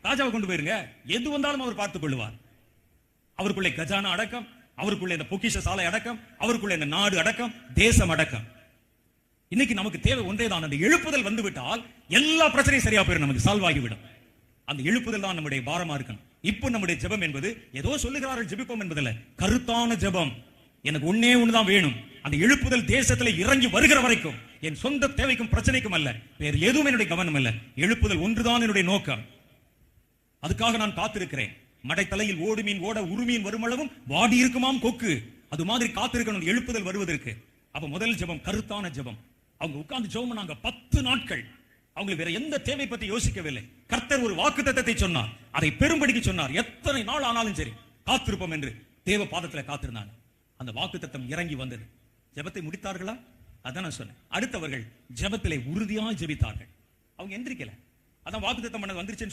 ராஜாவை கொண்டு போயிருங்க, எது வந்தாலும் அவர் பார்த்துக் கொள்வார். அவருக்குள்ளே கஜானா அடக்கம், அவருக்குள்ளே இந்த பொக்கிஷ சாலை அடக்கம், அவருக்குள்ளே இந்த நாடு அடக்கம், தேசம் அடக்கம். இன்னைக்கு நமக்கு தேவை ஒன்றேதான், அந்த எழுப்புதல் வந்து விட்டால் எல்லா பிரச்சனையும் சரியா போயிடும், நமக்கு சால்வ் ஆகிவிடும். அந்த எழுப்புதல் தான் நம்முடைய பாரமா இருக்கணும். இப்போ நம்முடைய ஜெபம் என்பது ஏதோ சொல்லுகிறார்கள் ஜெபிப்போம் என்பதில்ல, கருத்தான ஜெபம். எனக்கு ஒன்னே ஒண்ணுதான் வேணும், அந்த எழுப்புதல் தேசத்துல இறங்கி வருகிற வரைக்கும் என் சொந்த தேவைக்கும் பிரச்சனைக்கும் அல்ல, வேறு எதுவும் என்னுடைய கவனம் அல்ல, எழுப்புதல் ஒன்றுதான் என்னுடைய நோக்கம். அதுக்காக நான் காத்திருக்கிறேன். மடைத்தலையில் ஓடு மீன் ஓட உருமீன் வருமளவும் வாடி இருக்குமாம் கொக்கு, அது மாதிரி காத்திருக்கணும் எழுப்புதல் வருவதற்கு. அப்ப முதல் ஜெபம் கருத்தான ஜெபம். அவங்க உட்கார்ந்து ஜெபம் பண்ணாங்க 10 நாட்கள். அவங்க வேற எந்த தேவை பத்தி யோசிக்கவில்லை. கர்த்தர் ஒரு வாக்குத்தத்தத்தை சொன்னார், அதை பெரும்படிக்கு சொன்னார். எத்தனை நாள் ஆனாலும் சரி காத்திருப்போம் என்று தேவ பாதத்துல காத்திருந்தாங்க. அந்த வாக்குத்தத்தம் இறங்கி வந்தது. ஜெபத்தை முடித்தார்களா? அதான் நான் சொன்னேன். அடுத்தவர்கள் ஜெபத்திலே உறுதியாக ஜெபித்தார்கள். அவங்க எந்திரிக்கல. அதான் வாக்குத்தத்தம் பண்ணது வந்துருச்சுன்னு சொல்லி